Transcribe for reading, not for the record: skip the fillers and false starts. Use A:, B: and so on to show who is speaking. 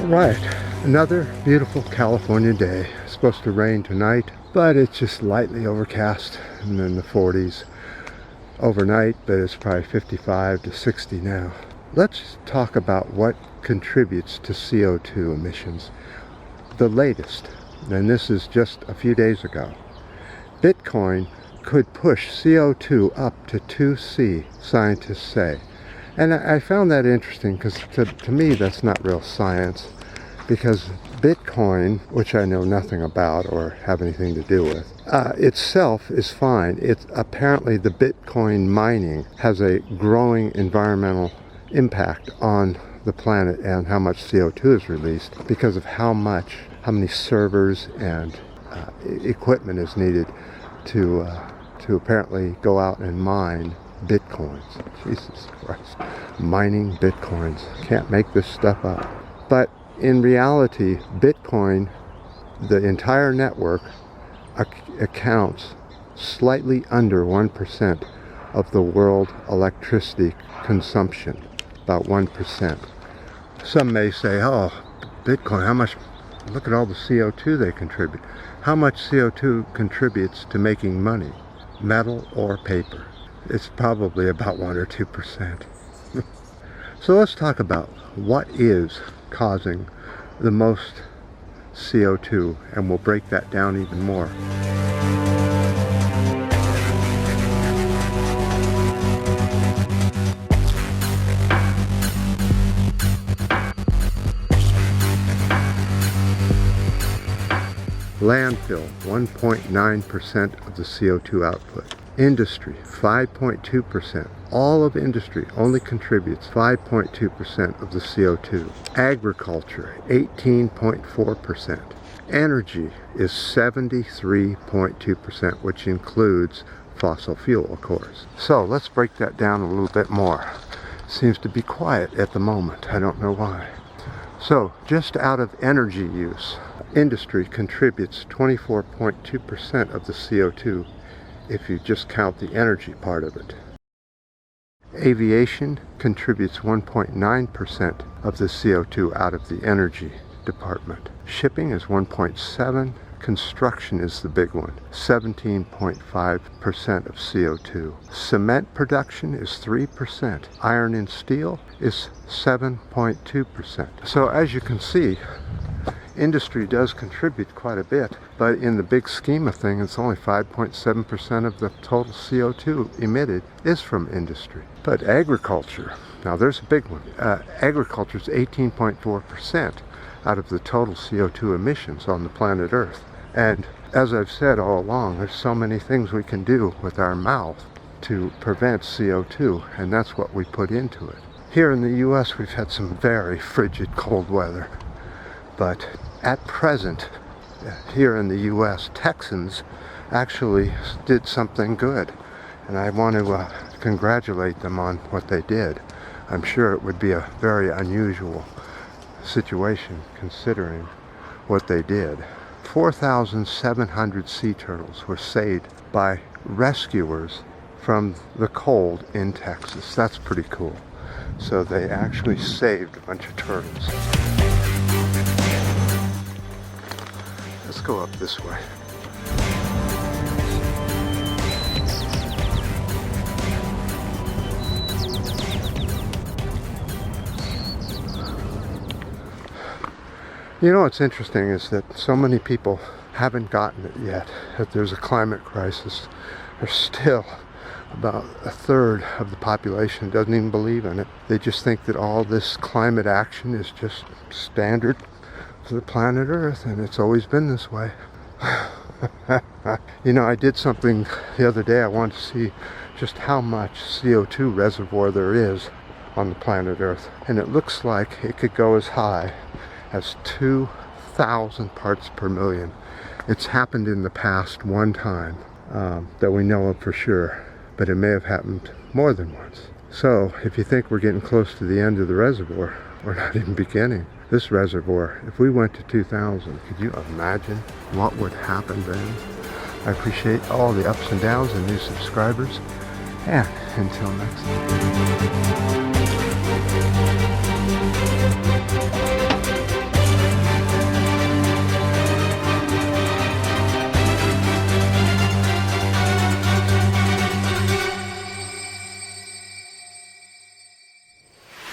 A: Right, another beautiful California day. It's supposed to rain tonight, but it's just lightly overcast and in the 40s overnight, but it's probably 55 to 60 now. Let's talk about what contributes to CO2 emissions. The latest, and this is just a few days ago, Bitcoin could push CO2 up to 2C, scientists say. And I found that interesting because to me that's not real science, because Bitcoin, which I know nothing about or have anything to do with, itself is fine. It's apparently the Bitcoin mining has a growing environmental impact on the planet and how much CO2 is released because of how many servers and equipment is needed to apparently go out and mine Bitcoins. Jesus Christ. Mining Bitcoins. Can't make this stuff up. But in reality, Bitcoin, the entire network, accounts slightly under 1% of the world electricity consumption. About 1%. Some may say, oh, Bitcoin, how much, look at all the CO2 they contribute. How much CO2 contributes to making money? Metal or paper? It's probably about 1 or 2%. So let's talk about what is causing the most CO2, and we'll break that down even more. Landfill, 1.9% of the CO2 output. Industry, 5.2%. All of industry only contributes 5.2% of the CO2. Agriculture, 18.4%. Energy is 73.2%, which includes fossil fuel, of course. So let's break that down a little bit more. Seems to be quiet at the moment. I don't know why. So just out of energy use, industry contributes 24.2% of the CO2 if you just count the energy part of it. Aviation contributes 1.9% of the CO2 out of the energy department. Shipping is 1.7%. Construction is the big one, 17.5% of CO2. Cement production is 3%. Iron and steel is 7.2%. So as you can see, industry does contribute quite a bit, but in the big scheme of things, it's only 5.7% of the total CO2 emitted is from industry. But agriculture, now there's a big one. Agriculture is 18.4% out of the total CO2 emissions on the planet Earth. And as I've said all along, there's so many things we can do with our mouth to prevent CO2, and that's what we put into it. Here in the US, we've had some very frigid cold weather. But at present, here in the U.S., Texans actually did something good. And I want to congratulate them on what they did. I'm sure it would be a very unusual situation considering what they did. 4,700 sea turtles were saved by rescuers from the cold in Texas. That's pretty cool. So they actually saved a bunch of turtles. Let's go up this way. You know what's interesting is that so many people haven't gotten it yet, that there's a climate crisis. There's still about a third of the population doesn't even believe in it. They just think that all this climate action is just standard for the planet Earth, and it's always been this way. You know, I did something the other day. I wanted to see just how much CO2 reservoir there is on the planet Earth, and it looks like it could go as high as 2,000 parts per million. It's happened in the past one time that we know of for sure, but it may have happened more than once. So if you think we're getting close to the end of the reservoir, we're not even beginning. This reservoir, if we went to 2,000, could you imagine what would happen then? I appreciate all the ups and downs and new subscribers, and until next time.